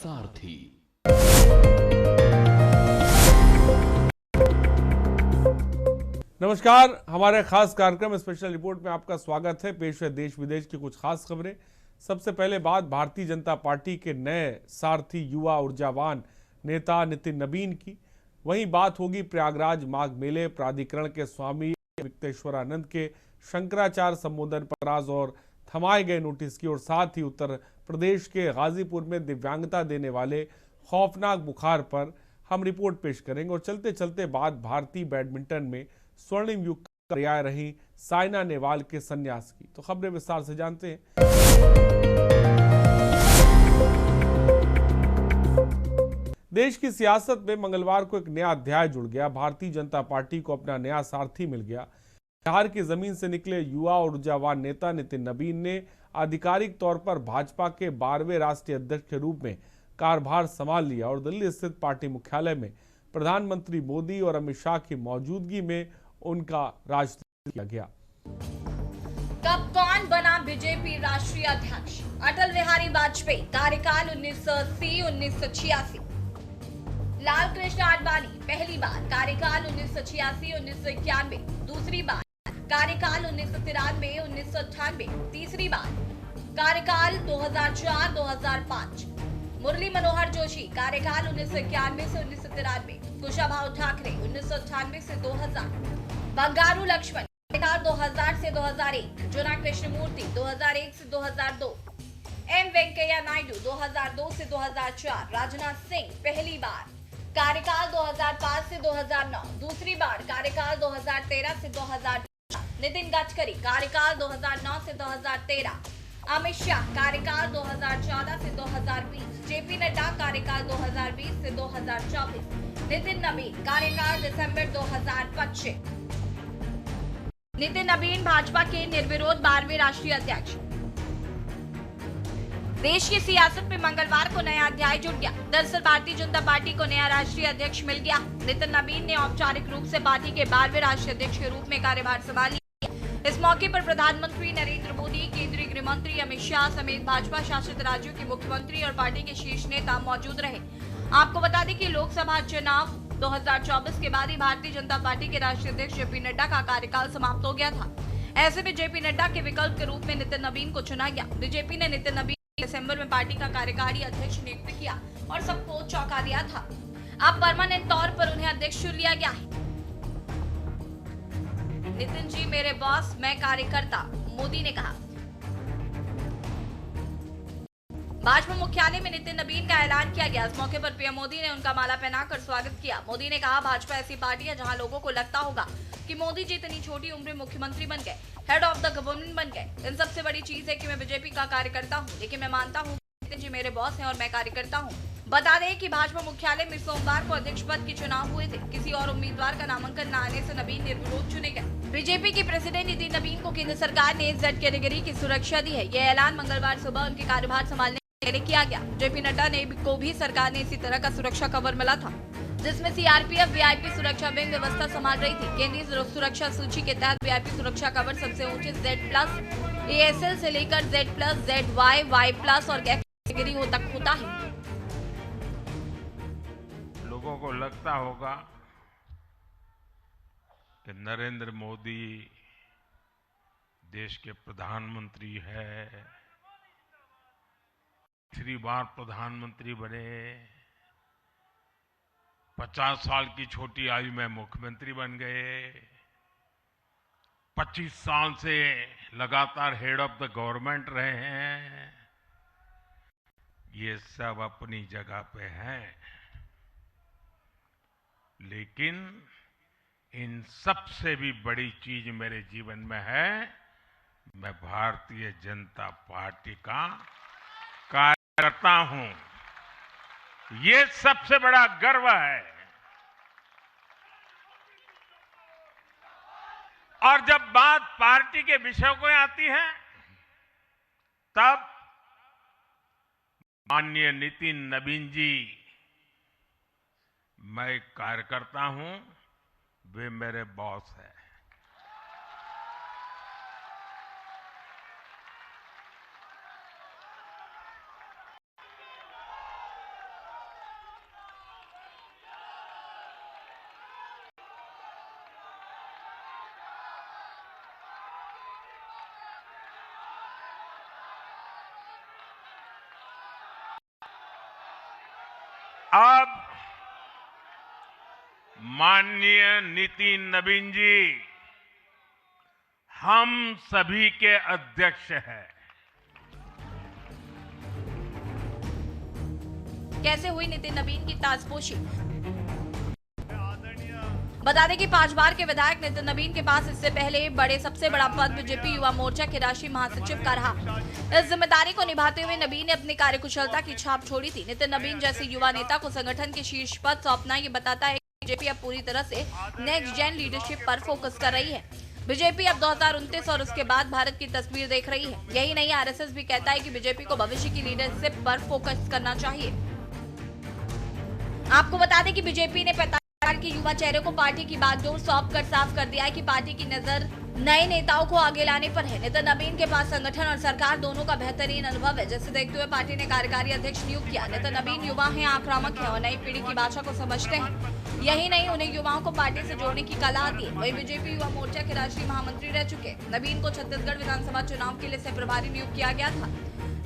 सारथी। नमस्कार, हमारे खास कार्यक्रम स्पेशल रिपोर्ट में आपका स्वागत है। पेश है देश विदेश की कुछ खास खबरें। सबसे पहले बात भारतीय जनता पार्टी के नए सारथी युवा ऊर्जावान नेता नितिन नबीन की। वहीं बात होगी प्रयागराज माघ मेले प्राधिकरण के स्वामी विक्तेश्वरानंद के शंकराचार्य संबोधन पर आज और थमाए गए नोटिस की, और साथ ही उत्तर प्रदेश के गाजीपुर में दिव्यांगता देने वाले खौफनाक बुखार पर हम रिपोर्ट पेश करेंगे। और चलते चलते बात भारतीय बैडमिंटन में स्वर्णिम युग का पर्याय रही साइना नेहवाल के संन्यास की। तो खबरें विस्तार से जानते हैं। देश की सियासत में मंगलवार को एक नया अध्याय जुड़ गया। भारतीय जनता पार्टी को अपना नया सारथी मिल गया। बिहार की जमीन से निकले युवा और ऊर्जावान नेता नितिन नबीन ने आधिकारिक तौर पर भाजपा के 12वें राष्ट्रीय अध्यक्ष के रूप में कार्यभार संभाल लिया और दिल्ली स्थित पार्टी मुख्यालय में प्रधानमंत्री मोदी और अमित शाह की मौजूदगी में उनका राजनीति किया गया। कब कौन बना बीजेपी राष्ट्रीय अध्यक्ष? अटल बिहारी वाजपेयी, कार्यकाल 1980-1986। लाल कृष्ण आडवाणी, पहली बार, कार्यकाल 1986-1991। दूसरी बार, कार्यकाल 1993-1998। तीसरी बार, कार्यकाल 2004-2005। मुरली मनोहर जोशी, कार्यकाल 1991 से 1993। कुशाभाऊ ठाकरे, 1998 से 2000। बंगारू लक्ष्मण, कार्यकाल 2000 से 2001। जोना कृष्णमूर्ति, 2001 से 2002। एम वेंकैया नायडू, 2002 से 2004। राजनाथ सिंह, पहली बार, कार्यकाल 2005 से 2009। दूसरी बार, कार्यकाल 2013 से 2014। नितिन गडकरी, कार्यकाल 2009 से 2013। अमित शाह, कार्यकाल 2014 से 2020। जेपी नड्डा, कार्यकाल 2020 से 2024। नितिन नबीन, कार्यकाल दिसंबर 2025। नितिन नबीन भाजपा के निर्विरोध 12वें राष्ट्रीय अध्यक्ष। देश की सियासत में मंगलवार को नया अध्याय जुड़ गया। दरअसल भारतीय जनता पार्टी को नया राष्ट्रीय अध्यक्ष मिल गया। नितिन नबीन ने औपचारिक रूप से पार्टी के 12वें राष्ट्रीय अध्यक्ष के रूप में कार्यभार संभाल लिया। इस मौके पर प्रधानमंत्री नरेंद्र मोदी, केंद्रीय गृह मंत्री अमित शाह समेत भाजपा शासित राज्यों के मुख्यमंत्री और पार्टी के शीर्ष नेता मौजूद रहे। आपको बता दें कि लोकसभा चुनाव 2024 के बाद ही भारतीय जनता पार्टी के राष्ट्रीय अध्यक्ष जेपी नड्डा का कार्यकाल समाप्त हो गया था। ऐसे में जेपी नड्डा के विकल्प के रूप में नितिन नबीन को चुना गया। बीजेपी ने नितिन नबीन दिसंबर में पार्टी का कार्यकारी अध्यक्ष नियुक्त किया और सबको चौंका दिया था। अब परमानेंट तौर पर उन्हें अध्यक्ष चुन लिया गया है। नितिन जी मेरे बॉस, मैं कार्यकर्ता, मोदी ने कहा। भाजपा मुख्यालय में नितिन नबीन का ऐलान किया गया। इस मौके पर पीएम मोदी ने उनका माला पहनाकर स्वागत किया। मोदी ने कहा, भाजपा ऐसी पार्टी है जहां लोगों को लगता होगा कि मोदी जी इतनी छोटी उम्र में मुख्यमंत्री बन गए, हेड ऑफ द गवर्नमेंट बन गए। इन सबसे बड़ी चीज है कि मैं बीजेपी का कार्यकर्ता हूं, लेकिन मैं मानता हूं नितिन जी मेरे बॉस हैं और मैं कार्यकर्ता हूं। बता दें कि भाजपा मुख्यालय में सोमवार को अध्यक्ष पद के चुनाव हुए थे। किसी और उम्मीदवार का नामांकन न आने से नबीन निर्विरोध चुने गए। बीजेपी के प्रेसिडेंट नितिन नबीन को केंद्र सरकार ने जेड कैटेगरी की सुरक्षा दी है। यह ऐलान मंगलवार सुबह उनके कार्यभार संभालने से पहले किया गया। जेपी नड्डा को भी सरकार ने इसी तरह का सुरक्षा कवर मिला था, जिसमें सीआरपीएफ वीआईपी सुरक्षा विंग व्यवस्था संभाल रही थी। केंद्रीय सुरक्षा सूची के तहत वीआईपी सुरक्षा कवर सबसे ऊंचे Z+, ASL से लेकर Z+, ZY, Y+ और कैटेगरी होता है। लोगों को लगता होगा कि नरेंद्र मोदी देश के प्रधानमंत्री है, 3 बार प्रधानमंत्री बने, 50 साल की छोटी आयु में मुख्यमंत्री बन गए, 25 साल से लगातार हेड ऑफ द गवर्नमेंट रहे हैं। ये सब अपनी जगह पे हैं, लेकिन इन सबसे भी बड़ी चीज मेरे जीवन में है, मैं भारतीय जनता पार्टी का कार्यकर्ता हूं। ये सबसे बड़ा गर्व है। और जब बात पार्टी के विषयों को आती है, तब माननीय नितिन नबीन जी, मैं एक कार्यकर्ता हूं, वे मेरे बॉस हैं। अब माननीय नितिन नवीन जी हम सभी के अध्यक्ष हैं। कैसे हुई नितिन नवीन की ताजपोशी? बता दें कि 5 बार के विधायक नितिन नवीन के पास इससे पहले सबसे बड़ा पद बीजेपी युवा मोर्चा के राष्ट्रीय महासचिव का रहा। इस जिम्मेदारी को निभाते हुए नवीन ने अपनी कार्यकुशलता की छाप छोड़ी थी। नितिन नवीन जैसे युवा नेता को संगठन के शीर्ष पद सौंपना ये बताता है कि बीजेपी अब पूरी तरह से नेक्स्ट जेन लीडरशिप पर फोकस कर रही है। बीजेपी अब 2029 और उसके बाद भारत की तस्वीर देख रही है। यही नहीं, आरएसएस भी कहता है कि बीजेपी को भविष्य की लीडरशिप पर फोकस करना चाहिए। आपको बता दें कि बीजेपी ने 45 साल के युवा चेहरे को पार्टी की बागडोर सौंप कर साफ कर दिया है कि पार्टी की नजर नए नेताओं को आगे लाने पर है। नितिन नवीन के पास संगठन और सरकार दोनों का बेहतरीन अनुभव है, जिसे देखते हुए पार्टी ने कार्यकारी अध्यक्ष नियुक्त किया। नितिन नवीन युवा हैं, आक्रामक है और नई पीढ़ी की भाषा को समझते हैं। यही नहीं, उन्हें युवाओं को पार्टी से जोड़ने की कला आती है। वही बीजेपी युवा मोर्चा के राष्ट्रीय महामंत्री रह चुके नवीन को छत्तीसगढ़ विधानसभा चुनाव के लिए सह प्रभारी नियुक्त किया गया था।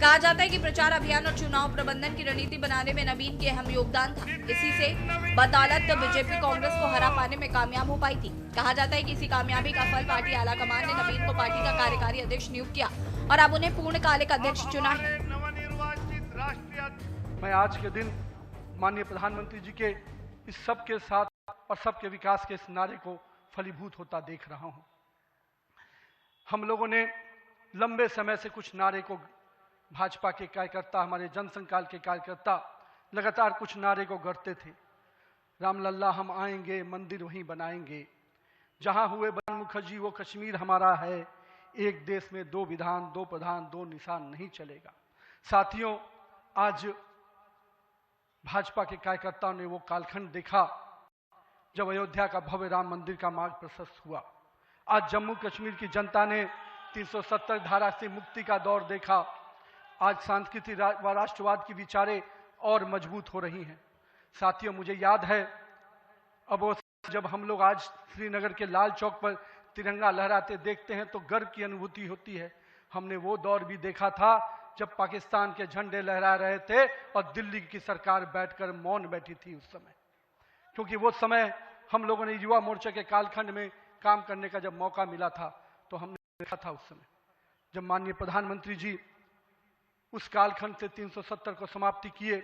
कहा जाता है कि प्रचार अभियान और चुनाव प्रबंधन की रणनीति बनाने में नवीन के अहम योगदान था। इसी से बदौलत बीजेपी कांग्रेस को हरा पाने में कामयाब हो पाई थी। कहा जाता है कि इसी कामयाबी का फल पार्टी आलाकमान ने नवीन को पार्टी का कार्यकारी अध्यक्ष नियुक्त किया और अब उन्हें पूर्णकालिक अध्यक्ष चुना है। मैं आज के दिन माननीय प्रधानमंत्री जी के इस सबके साथ और सबके विकास के इस नारे को फलीभूत होता देख रहा हूं। हम लोगों ने लंबे समय से कुछ नारे को, भाजपा के कार्यकर्ता, हमारे जनसंघ काल के कार्यकर्ता लगातार कुछ नारे को गढ़ते थे। रामलल्ला हम आएंगे, मंदिर वहीं बनाएंगे, जहां हुए बयान मुखर्जी वो कश्मीर हमारा है, एक देश में 2 विधान 2 प्रधान 2 निशान नहीं चलेगा। साथियों, आज भाजपा के कार्यकर्ताओं ने वो कालखंड देखा जब अयोध्या का भव्य राम मंदिर का मार्ग प्रशस्त हुआ। आज जम्मू कश्मीर की जनता ने 370 धारा से मुक्ति का दौर देखा। आज सांस्कृतिक व राष्ट्रवाद की विचारें और मजबूत हो रही हैं। साथियों, मुझे याद है अब वो जब हम लोग आज श्रीनगर के लाल चौक पर तिरंगा लहराते देखते हैं तो गर्व की अनुभूति होती है। हमने वो दौर भी देखा था जब पाकिस्तान के झंडे लहरा रहे थे और दिल्ली की सरकार बैठकर मौन बैठी थी उस समय, क्योंकि वो समय हम लोगों ने युवा मोर्चा के कालखंड में काम करने का जब मौका मिला था तो हमने देखा था उस समय जब माननीय प्रधानमंत्री जी उस कालखंड से 370 को समाप्ति किए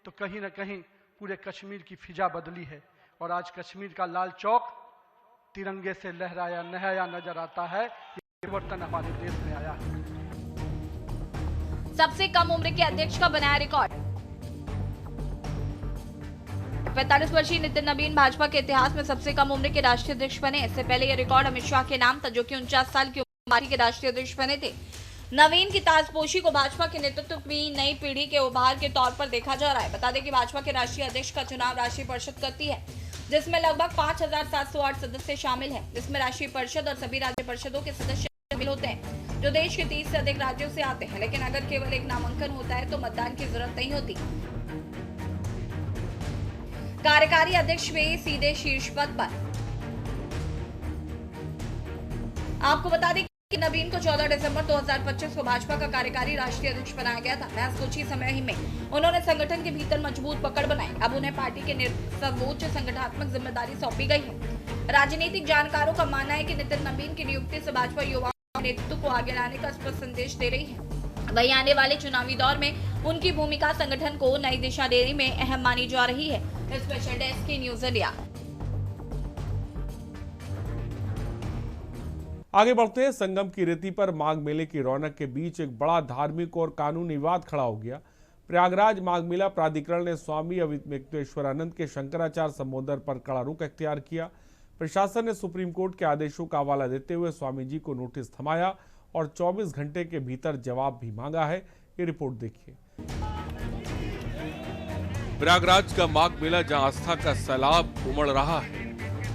तो कहीं ना कहीं पूरे कश्मीर की फिजा बदली है और आज कश्मीर का लाल चौक तिरंगे से लहराया नहाया नजर आता है। ये परिवर्तन हमारे देश में आया है। सबसे कम उम्र के अध्यक्ष का बनाया रिकॉर्ड। 45 वर्षीय नितिन नवीन भाजपा के इतिहास में सबसे कम उम्र के राष्ट्रीय अध्यक्ष बने। इससे पहले यह रिकॉर्ड अमित शाह के नाम था, जो कि 49 साल की उम्र पार्टी के राष्ट्रीय अध्यक्ष बने थे। नवीन की ताजपोशी को भाजपा के नेतृत्व में नई पीढ़ी के उभार के तौर पर देखा जा रहा है। बता दें कि भाजपा के राष्ट्रीय अध्यक्ष का चुनाव राष्ट्रीय परिषद करती है, जिसमें लगभग 5708 सदस्य शामिल हैं, जिसमें राष्ट्रीय परिषद और सभी राज्य परिषदों के सदस्य शामिल होते हैं, जो देश के 30 से अधिक राज्यों से आते हैं। लेकिन अगर केवल एक नामांकन होता है तो मतदान की जरूरत नहीं होती। कार्यकारी अध्यक्ष में सीधे शीर्ष पद पर। आपको बता दें कि नवीन को 14 दिसंबर 2025 को भाजपा का कार्यकारी राष्ट्रीय अध्यक्ष बनाया गया था। महज कुछ ही समय ही में उन्होंने संगठन के भीतर मजबूत पकड़ बनाई। अब उन्हें पार्टी के सर्वोच्च संगठनात्मक जिम्मेदारी सौंपी गई है। राजनीतिक जानकारों का मानना है कि नितिन नवीन की नियुक्ति से भाजपा युवाओं के नेतृत्व को आगे लाने का स्पष्ट संदेश दे रही है। वहीं आने वाले चुनावी दौर में उनकी भूमिका संगठन को नई दिशा देने में अहम मानी जा रही है। स्पेशल डेस्क की न्यूज इंडिया। आगे बढ़ते हैं। संगम की रेती पर माघ मेले की रौनक के बीच एक बड़ा धार्मिक और कानूनी विवाद खड़ा हो गया। प्रयागराज माघ मेला प्राधिकरण ने स्वामी अविमुक्तेश्वरानंद के शंकराचार्य संबोधन पर कड़ा रुख अख्तियार किया। प्रशासन ने सुप्रीम कोर्ट के आदेशों का हवाला देते हुए स्वामी जी को नोटिस थमाया और 24 घंटे के भीतर जवाब भी मांगा है। ये रिपोर्ट देखिए। प्रयागराज का माघ मेला जहां आस्था का सैलाब उमड़ रहा है,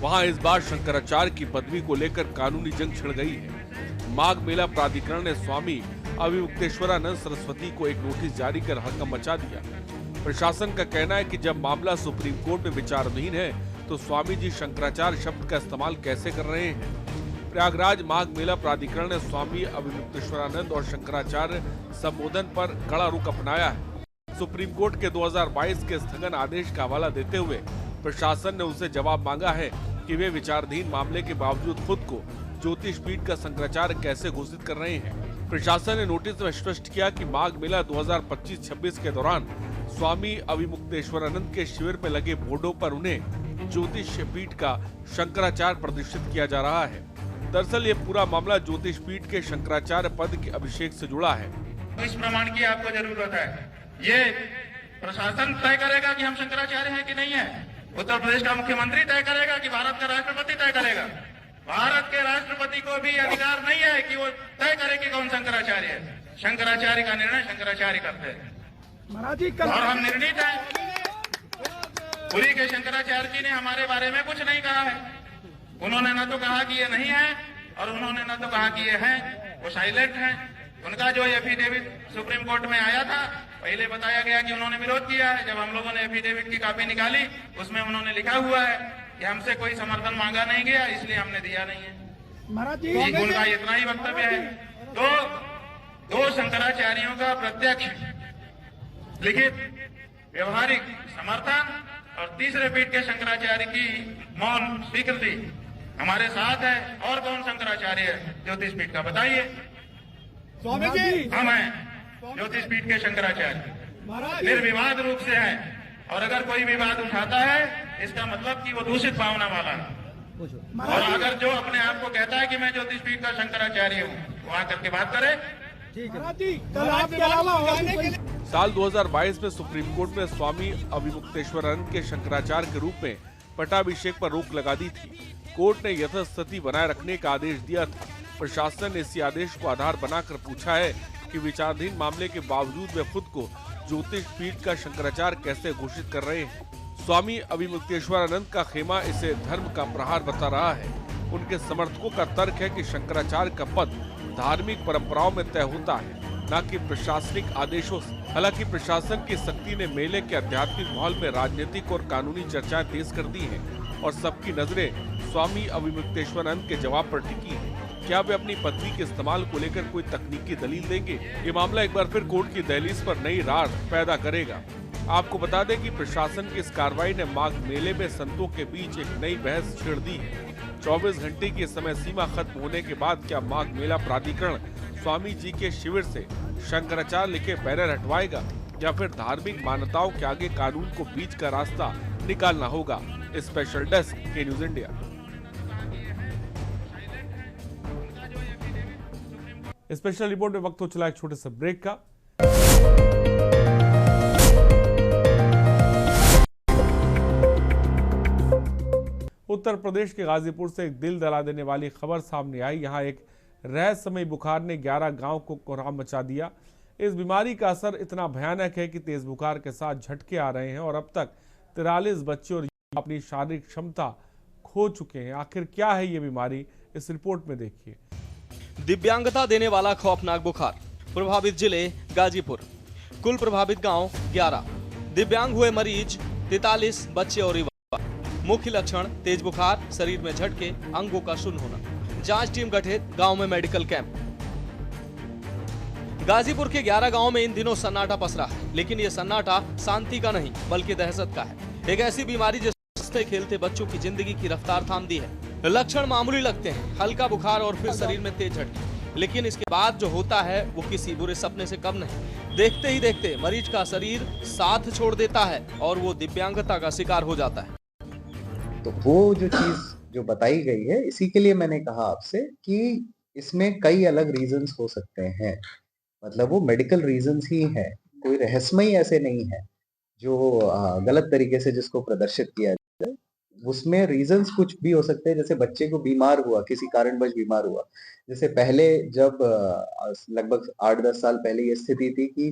वहां इस बार शंकराचार्य की पदवी को लेकर कानूनी जंग छिड़ गई है। माघ मेला प्राधिकरण ने स्वामी अविमुक्तेश्वरानंद सरस्वती को एक नोटिस जारी कर हड़कंप मचा दिया। प्रशासन का कहना है कि जब मामला सुप्रीम कोर्ट में विचाराधीन है तो स्वामी जी शंकराचार्य शब्द का इस्तेमाल कैसे कर रहे हैं। प्रयागराज माघ मेला प्राधिकरण ने स्वामी अविमुक्तेश्वरानंद और शंकराचार्य संबोधन पर कड़ा रुख अपनाया है। सुप्रीम कोर्ट के 2022 के स्थगन आदेश का हवाला देते हुए प्रशासन ने उनसे जवाब मांगा है कि वे विचाराधीन मामले के बावजूद खुद को ज्योतिष पीठ का शंकराचार्य कैसे घोषित कर रहे हैं। प्रशासन ने नोटिस में स्पष्ट किया कि माघ मेला 2025-26 के दौरान स्वामी अविमुक्तेश्वरानंद के शिविर में लगे बोर्डों पर उन्हें ज्योतिष पीठ का शंकराचार्य प्रतिष्ठित किया जा रहा है। दरअसल ये पूरा मामला ज्योतिष पीठ के शंकराचार्य पद के अभिषेक से जुड़ा है। इस प्रमाण की आपको जरूरत है। ये प्रशासन तय करेगा कि हम शंकराचार्य हैं कि नहीं है। उत्तर प्रदेश का मुख्यमंत्री तय करेगा कि भारत का राष्ट्रपति तय करेगा। भारत के राष्ट्रपति को भी अधिकार नहीं है कि वो तय करे कि कौन शंकराचार्य है। शंकराचार्य का निर्णय शंकराचार्य करते हैं और हम निर्णित हैं। पुरी के शंकराचार्य जी ने हमारे बारे में कुछ नहीं कहा है। उन्होंने न तो कहा कि ये नहीं है और उन्होंने न तो कहा कि ये है। वो साइलेंट है। उनका जो एफिडेविट सुप्रीम कोर्ट में आया था, पहले बताया गया कि उन्होंने विरोध किया है। जब हम लोगों ने एफिडेविट की कॉपी निकाली, उसमें उन्होंने लिखा हुआ है कि हमसे कोई समर्थन मांगा नहीं गया, इसलिए हमने दिया नहीं है। उनका इतना ही वक्तव्य है। तो दो शंकराचार्यों का प्रत्यक्ष लिखित व्यवहारिक समर्थन और तीसरे पीठ के शंकराचार्य की मौन स्वीकृति हमारे साथ है। और कौन शंकराचार्य है ज्योतिष पीठ का, बताइए। स्वामी जी, हम हैं ज्योतिष पीठ के शंकराचार्य, निर्विवाद रूप से है। और अगर कोई विवाद उठाता है, इसका मतलब कि वो दूषित भावना वाला है। और अगर जो अपने आप को कहता है कि मैं ज्योतिष पीठ का शंकराचार्य हूँ, वो आकर के बात करे। साल 2022 में सुप्रीम कोर्ट ने स्वामी अविमुक्तेश्वरानंद के शंकराचार्य के रूप में पट्टाभिषेक पर रोक लगा दी थी। कोर्ट ने यथास्थिति बनाए रखने का आदेश दिया था। प्रशासन ने इसी आदेश को आधार बनाकर पूछा है कि विचाराधीन मामले के बावजूद वे खुद को ज्योतिष पीठ का शंकराचार्य कैसे घोषित कर रहे हैं। स्वामी अविमुक्तेश्वरानंद का खेमा इसे धर्म का प्रहार बता रहा है। उनके समर्थकों का तर्क है कि शंकराचार्य का पद धार्मिक परंपराओं में तय होता है, न कि प्रशासनिक आदेशों से। हालांकि प्रशासन की सख्ती ने मेले के आध्यात्मिक माहौल में राजनीतिक और कानूनी चर्चाएं तेज कर दी हैं और सबकी नजरें स्वामी अविमुक्तेश्वरानंद के जवाब पर टिकी हैं। क्या वे अपनी पदवी के इस्तेमाल को लेकर कोई तकनीकी दलील देंगे? ये मामला एक बार फिर कोर्ट की दहलीज पर नई रार पैदा करेगा। आपको बता दें कि प्रशासन की इस कार्रवाई ने माघ मेले में संतों के बीच एक नई बहस छेड़ दी है। 24 घंटे की समय सीमा खत्म होने के बाद क्या माघ मेला प्राधिकरण स्वामी जी के शिविर से शंकराचार्य लिखे बैनर हटवाएगा या फिर धार्मिक मान्यताओं के आगे कानून को बीच का रास्ता निकालना होगा? स्पेशल डेस्क के न्यूज इंडिया। स्पेशल रिपोर्ट में वक्त हो चला एक छोटे से ब्रेक का। उत्तर प्रदेश के गाजीपुर से एक दिल दहला देने वाली खबर सामने आई। यहां एक रहस्यमयी बुखार ने 11 गांव को कोहराम मचा दिया। इस बीमारी का असर इतना भयानक है कि तेज बुखार के साथ झटके आ रहे हैं और अब तक 43 बच्चे और युवा अपनी शारीरिक क्षमता खो चुके हैं। आखिर क्या है ये बीमारी, इस रिपोर्ट में देखिए। दिव्यांगता देने वाला खौफनाक बुखार। प्रभावित जिले गाजीपुर। कुल प्रभावित गांव 11। दिव्यांग हुए मरीज 43 बच्चे और युवा। मुख्य लक्षण तेज बुखार, शरीर में झटके, अंगों का शून्य होना। जांच टीम गठित, गांव में मेडिकल कैंप। गाजीपुर के 11 गांव में इन दिनों सन्नाटा पसरा है, लेकिन ये सन्नाटा शांति का नहीं बल्कि दहशत का है। एक ऐसी बीमारी जिसने खेलते बच्चों की जिंदगी की रफ्तार थाम दी है। लक्षण मामूली लगते हैं, हल्का बुखार और फिर शरीर में तेज झटके, लेकिन इसके बाद जो होता है वो किसी बुरे सपने से कम नहीं। देखते ही देखते मरीज का शरीर साथ छोड़ देता है और वो दिव्यांगता का शिकार हो जाता है। तो वो जो चीज जो बताई गई है, इसी के लिए मैंने कहा आपसे कि इसमें कई अलग रीजंस हो सकते हैं। मतलब वो मेडिकल रीजंस ही हैं, कोई रहस्यमयी ऐसे नहीं है जो गलत तरीके से जिसको प्रदर्शित किया जाए। उसमें रीजंस कुछ भी हो सकते हैं, जैसे बच्चे को बीमार हुआ, किसी कारणवश बीमार हुआ। जैसे पहले जब लगभग 8-10 साल पहले ये स्थिति थी कि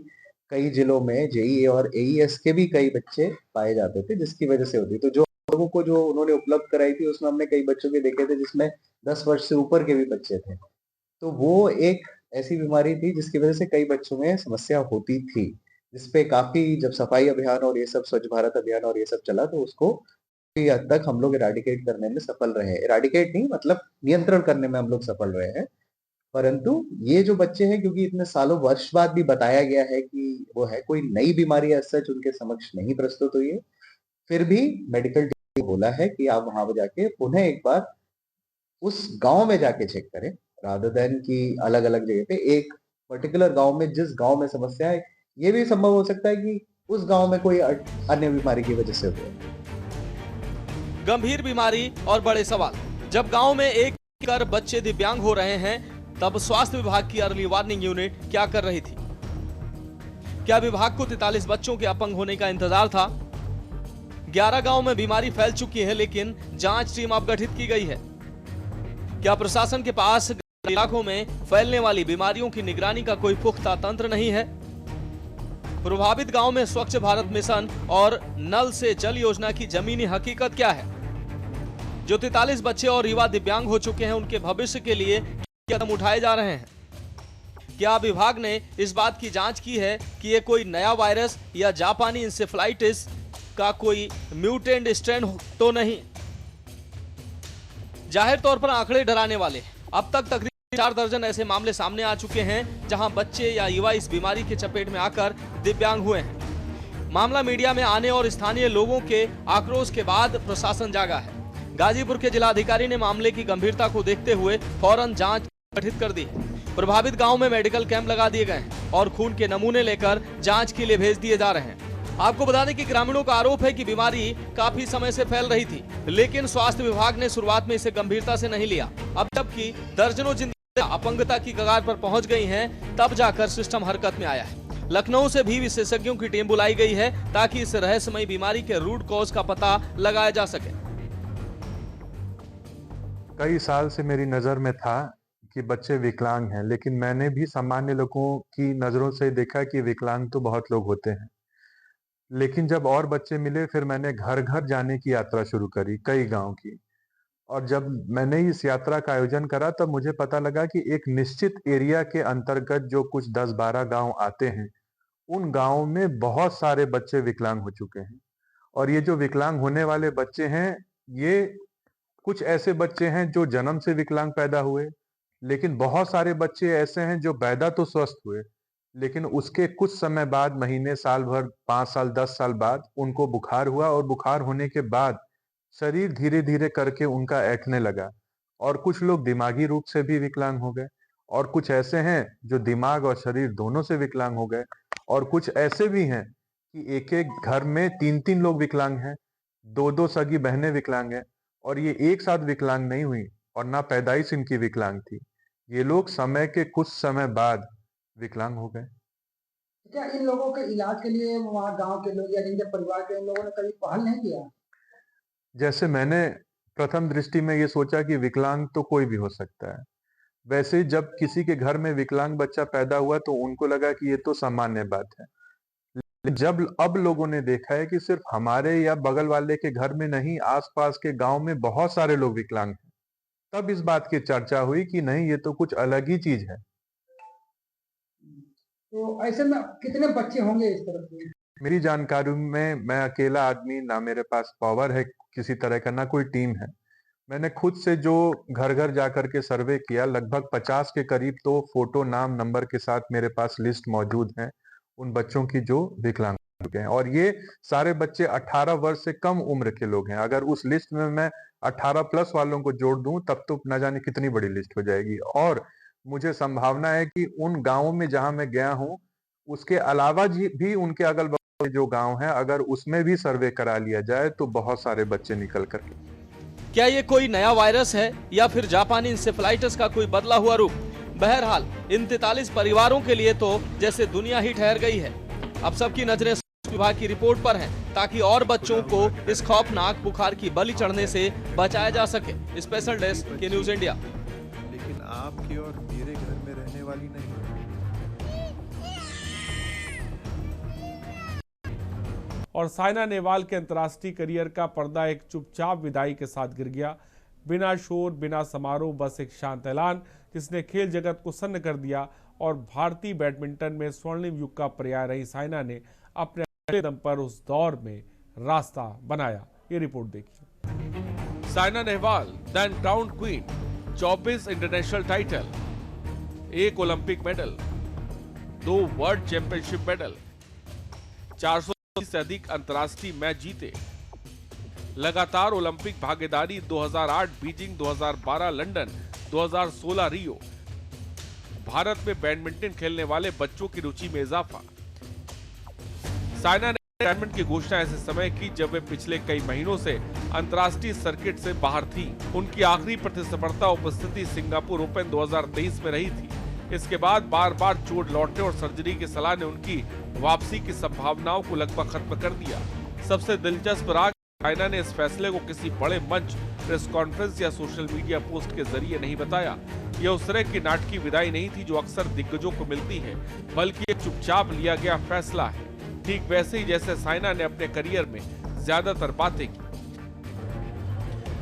कई जिलों में जेईई और एईएस के भी कई बच्चे पाए जाते थे, जिसकी वजह से होती। तो जो लोगों को जो उन्होंने उपलब्ध कराई थी उसमें हमने कई बच्चों के देखे थे जिसमें 10 वर्ष से ऊपर के भी बच्चे थे। तो वो एक ऐसी बीमारी थी जिसकी वजह से कई बच्चों में समस्या होती थी, जिसपे काफी जब सफाई अभियान और ये सब स्वच्छ भारत अभियान और ये सब चला तो उसको काफी हद तक हम लोग इराडिकेट करने में सफल रहे। इराडिकेट नहीं, मतलब नियंत्रण करने में हम लोग सफल रहे हैं। परंतु ये जो बच्चे हैं, क्योंकि इतने सालों वर्ष बाद भी बताया गया है कि वो है, कोई नई बीमारी एज सच उनके समक्ष नहीं प्रस्तुत हुई है, फिर भी मेडिकल टीम ने बोला है कि आप वहां पर जाके पुनः एक बार उस गांव में जाके चेक करें, रादर देन कि अलग अलग जगह पे। एक पर्टिकुलर गांव में, जिस गांव में समस्या है, ये भी संभव हो सकता है कि उस गांव में कोई अन्य बीमारी की वजह से हुआ। गंभीर बीमारी और बड़े सवाल। जब गांव में एक कर बच्चे दिव्यांग हो रहे हैं, तब स्वास्थ्य विभाग की अर्ली वार्निंग यूनिट क्या कर रही थी? क्या विभाग को 43 बच्चों के अपंग होने का इंतजार था? 11 गांव में बीमारी फैल चुकी है, लेकिन जांच टीम अब गठित की गई है। क्या प्रशासन के पास इलाकों में फैलने वाली बीमारियों की निगरानी का कोई पुख्ता तंत्र नहीं है? प्रभावित गांव में स्वच्छ भारत मिशन और नल से जल योजना की जमीनी हकीकत क्या है? जो 43 बच्चे और युवा दिव्यांग हो चुके हैं, उनके भविष्य के लिए क्या कदम उठाए जा रहे हैं? क्या विभाग ने इस बात की जांच की है कि ये कोई नया वायरस या जापानी इंसेफ्लाइटिस का कोई म्यूटेंट स्ट्रेन तो नहीं? जाहिर तौर पर आंकड़े डराने वाले। अब तक तकरीबन 4 दर्जन ऐसे मामले सामने आ चुके हैं जहां बच्चे या युवा इस बीमारी के चपेट में आकर दिव्यांग हुए हैं। मामला मीडिया में आने और स्थानीय लोगों के आक्रोश के बाद प्रशासन जागा है। गाजीपुर के जिलाधिकारी ने मामले की गंभीरता को देखते हुए फौरन जांच गठित कर दी। प्रभावित गांव में मेडिकल कैंप लगा दिए गए हैं और खून के नमूने लेकर जांच के लिए भेज दिए जा रहे हैं। आपको बता दें कि ग्रामीणों का आरोप है कि बीमारी काफी समय से फैल रही थी, लेकिन स्वास्थ्य विभाग ने शुरुआत में इसे गंभीरता से नहीं लिया। अब जबकि दर्जनों जिंदगियां अपंगता की कगार पर पहुंच गई हैं, तब जाकर सिस्टम हरकत में आया है। लखनऊ से भी विशेषज्ञों की टीम बुलाई गई है ताकि इस रहस्यमयी बीमारी के रूट कॉज का पता लगाया जा सके। कई साल से मेरी नज़र में था कि बच्चे विकलांग हैं, लेकिन मैंने भी सामान्य लोगों की नज़रों से देखा कि विकलांग तो बहुत लोग होते हैं। लेकिन जब और बच्चे मिले, फिर मैंने घर घर जाने की यात्रा शुरू करी, कई गांव की। और जब मैंने इस यात्रा का आयोजन करा, तब मुझे पता लगा कि एक निश्चित एरिया के अंतर्गत जो कुछ 10-12 गांव आते हैं, उन गांवों में बहुत सारे बच्चे विकलांग हो चुके हैं। और ये जो विकलांग होने वाले बच्चे हैं, ये कुछ ऐसे बच्चे हैं जो जन्म से विकलांग पैदा हुए, लेकिन बहुत सारे बच्चे ऐसे हैं जो पैदा तो स्वस्थ हुए, लेकिन उसके कुछ समय बाद, महीने, साल भर, 5 साल, 10 साल बाद उनको बुखार हुआ, और बुखार होने के बाद शरीर धीरे धीरे करके उनका ऐंठने लगा। और कुछ लोग दिमागी रूप से भी विकलांग हो गए, और कुछ ऐसे हैं जो दिमाग और शरीर दोनों से विकलांग हो गए, और कुछ ऐसे भी हैं कि एक एक घर में 3-3 लोग विकलांग हैं, 2-2 सगी बहनें विकलांग हैं, और ये एक साथ विकलांग नहीं हुई और ना पैदाइश इनकी विकलांग थी। ये लोग समय के कुछ समय बाद विकलांग हो गए। क्या इन लोगों के इलाज के लिए वहाँ गांव के लोग या जिनके परिवार के लोगों ने कभी पहल नहीं किया? जैसे मैंने प्रथम दृष्टि में ये सोचा कि विकलांग तो कोई भी हो सकता है, वैसे जब किसी के घर में विकलांग बच्चा पैदा हुआ तो उनको लगा कि ये तो सामान्य बात है। जब अब लोगों ने देखा है कि सिर्फ हमारे या बगल वाले के घर में नहीं, आसपास के गांव में बहुत सारे लोग विकलांग हैं, तब इस बात की चर्चा हुई कि नहीं, ये तो कुछ अलग ही चीज है। तो ऐसे में कितने बच्चे होंगे इस तरह के? मेरी जानकारी में मैं अकेला आदमी, ना मेरे पास पावर है किसी तरह का, ना कोई टीम है। मैंने खुद से जो घर घर जाकर के सर्वे किया, लगभग 50 के करीब तो फोटो, नाम, नंबर के साथ मेरे पास लिस्ट मौजूद है उन बच्चों की जो विकलांग हो गए हैं। और ये सारे बच्चे 18 वर्ष से कम उम्र के लोग हैं। अगर उस लिस्ट में मैं 18 प्लस वालों को जोड़ दूं, तब तो न जाने कितनी बड़ी लिस्ट हो जाएगी। और मुझे संभावना है कि उन गांवों में जहां मैं गया हूं, उसके अलावा भी उनके अगल बगल जो गांव हैं, अगर उसमें भी सर्वे करा लिया जाए तो बहुत सारे बच्चे निकल कर। क्या ये कोई नया वायरस है या फिर जापानी इंसेफ्लाइटिस का कोई बदला हुआ रूप? बहरहाल इन 43 परिवारों के लिए तो जैसे दुनिया ही ठहर गई है। अब सबकी नजरें स्वास्थ्य विभाग की रिपोर्ट पर हैं, ताकि और बच्चों को इस खौफनाक बुखार की बलि चढ़ने से बचाया जा सके। स्पेशल डेस्क के न्यूज इंडिया। लेकिन आपकी और मेरे घर में रहने वाली नहीं। और साइना नेहवाल के अंतर्राष्ट्रीय करियर का पर्दा एक चुपचाप विदाई के साथ गिर गया। बिना शोर, बिना समारोह, बस एक शांत ऐलान जिसने खेल जगत को सन्न कर दिया। और भारतीय बैडमिंटन में स्वर्णिम युग का पर्याय रही साइना ने अपने दम पर उस दौर में रास्ता बनाया। ये रिपोर्ट देखिए। Saina Nehwal then crown queen, 24 international title, 1 Olympic medal, 2 world championship medal, 400 से अधिक अंतर्राष्ट्रीय मैच जीते, लगातार ओलंपिक भागीदारी 2008 बीजिंग, 2012 लंदन, 2016 रियो। भारत में बैडमिंटन खेलने वाले बच्चों की रुचि में इजाफा। साइना ने रिटायरमेंट की घोषणा ऐसे समय की जब वे पिछले कई महीनों से अंतर्राष्ट्रीय सर्किट से बाहर थी। उनकी आखिरी प्रतिस्पर्धा उपस्थिति सिंगापुर ओपन 2023 में रही थी। इसके बाद बार बार चोट लौटने और सर्जरी की सलाह ने उनकी वापसी की संभावनाओं को लगभग खत्म कर दिया। सबसे दिलचस्प रहा साइना ने इस फैसले को किसी बड़े मंच, प्रेस कॉन्फ्रेंस या सोशल मीडिया पोस्ट के जरिए नहीं बताया। यह उस तरह की नाटकीय विदाई नहीं थी जो अक्सर दिग्गजों को मिलती है, बल्कि एक चुपचाप लिया गया फैसला है, ठीक वैसे ही जैसे साइना ने अपने करियर में ज्यादातर बातें की।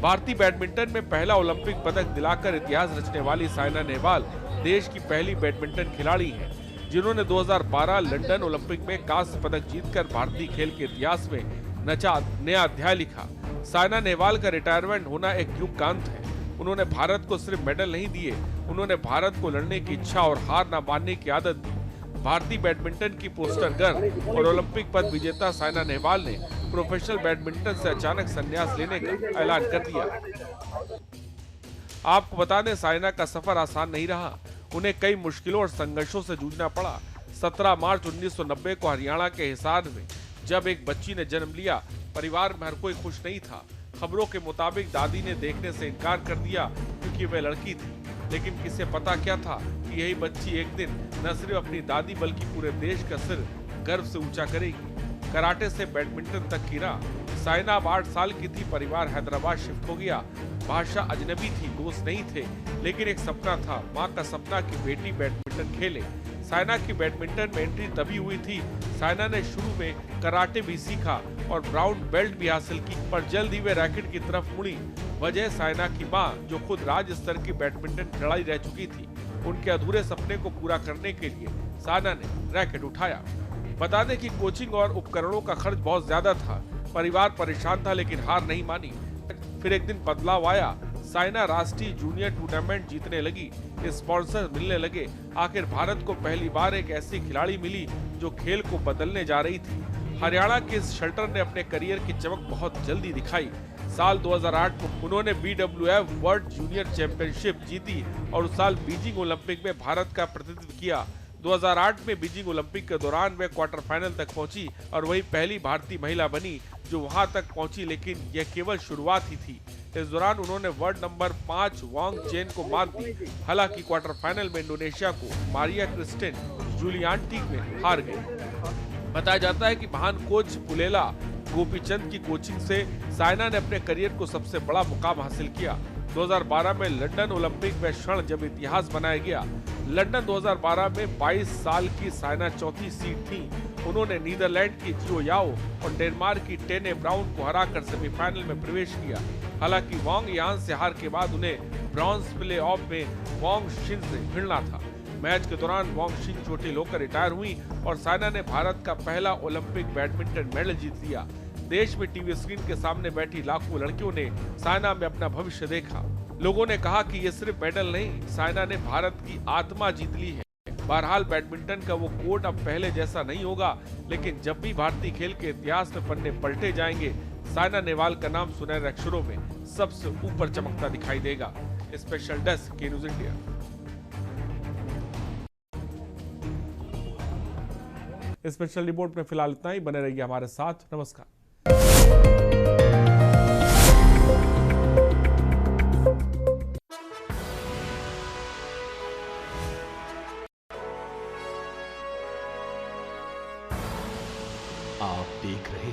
भारतीय बैडमिंटन में पहला ओलंपिक पदक दिलाकर इतिहास रचने वाली साइना नेहवाल देश की पहली बैडमिंटन खिलाड़ी है जिन्होंने 2012 लंदन ओलंपिक में कांस्य पदक जीतकर भारतीय खेल के इतिहास में नया अध्याय लिखा। साइना नेहवाल का रिटायरमेंट होना एक युग का अंत है। उन्होंने भारत को सिर्फ मेडल नहीं दिए, उन्होंने भारत को लड़ने की इच्छा और हार न मानने की आदत दी। भारतीय बैडमिंटन की पोस्टर गर्ल और ओलंपिक पद विजेता साइना नेहवाल ने प्रोफेशनल बैडमिंटन से अचानक संन्यास लेने का ऐलान कर दिया। आपको बता दें, साइना का सफर आसान नहीं रहा। उन्हें कई मुश्किलों और संघर्षों से जूझना पड़ा। 17 मार्च 1990 को हरियाणा के हिसार में जब एक बच्ची ने जन्म लिया, परिवार में हर कोई खुश नहीं था। खबरों के मुताबिक दादी ने देखने से इनकार कर दिया क्योंकि वह लड़की थी, लेकिन किसे पता क्या था कि यही बच्ची एक दिन न सिर्फ अपनी दादी बल्कि पूरे देश का सिर गर्व से ऊंचा करेगी। कराटे से बैडमिंटन तक की राह। साइना अब 8 साल की थी, परिवार हैदराबाद शिफ्ट हो गया। भाषा अजनबी थी, दोस्त नहीं थे, लेकिन एक सपना था, माँ का सपना कि बेटी बैडमिंटन खेले। साइना की बैडमिंटन में एंट्री तभी हुई थी। साइना ने शुरू में कराटे भी सीखा और ब्राउन बेल्ट भी हासिल की, पर जल्द ही वे रैकेट की तरफ मुड़ी। वजह साइना की मां, जो खुद राज्य स्तर की बैडमिंटन खिलाड़ी रह चुकी थी। उनके अधूरे सपने को पूरा करने के लिए साइना ने रैकेट उठाया। बता दें कि कोचिंग और उपकरणों का खर्च बहुत ज्यादा था। परिवार परेशान था, लेकिन हार नहीं मानी। फिर एक दिन बदलाव आया। साइना राष्ट्रीय जूनियर टूर्नामेंट जीतने लगी, स्पॉन्सर मिलने लगे। आखिर भारत को पहली बार एक ऐसी खिलाड़ी मिली जो खेल को बदलने जा रही थी। हरियाणा के इस शटलर ने अपने करियर की चमक बहुत जल्दी दिखाई। साल 2008 में उन्होंने BWF वर्ल्ड जूनियर चैंपियनशिप जीती और उस साल बीजिंग ओलंपिक में भारत का प्रतिनिधित्व किया। 2008 में बीजिंग ओलंपिक के दौरान वे क्वार्टर फाइनल तक पहुंची और वही पहली भारतीय महिला बनी जो वहां तक पहुंची, लेकिन यह केवल शुरुआत ही थी। इस दौरान उन्होंने वर्ल्ड नंबर 5 वांग चेन को मात दी। हालांकि क्वार्टर फाइनल में इंडोनेशिया को मारिया क्रिस्टिन जुलियान्टी में हार गई। बताया जाता है कि महान कोच पुलेला गोपीचंद की कोचिंग से साइना ने अपने करियर को सबसे बड़ा मुकाम हासिल किया। 2012 में लंदन ओलंपिक में क्षण जब इतिहास बनाया गया। लंदन 2012 में 22 साल की साइना चौथी सीड थी। उन्होंने नीदरलैंड की जियो याओ और डेनमार्क की टेने ब्राउन को हराकर सेमीफाइनल में प्रवेश किया। हालांकि वांग यान से हार के बाद उन्हें ब्रॉन्ज प्ले ऑफ में वांग शिन से भिड़ना था। मैच के दौरान वांग शिन चोटिल होकर रिटायर हुई और साइना ने भारत का पहला ओलंपिक बैडमिंटन मेडल जीत लिया। देश में टीवी स्क्रीन के सामने बैठी लाखों लड़कियों ने साइना में अपना भविष्य देखा। लोगों ने कहा कि ये सिर्फ मेडल नहीं, साइना ने भारत की आत्मा जीत ली है। बहरहाल बैडमिंटन का वो कोर्ट अब पहले जैसा नहीं होगा, लेकिन जब भी भारतीय खेल के इतिहास में पन्ने पलटे जाएंगे, साइना नेहवाल का नाम सुनहरे अक्षरों में सबसे ऊपर चमकता दिखाई देगा। स्पेशल डेस्क के न्यूज इंडिया। स्पेशल रिपोर्ट में फिलहाल इतना ही। बने रहिए हमारे साथ। नमस्कार। आप देख रहे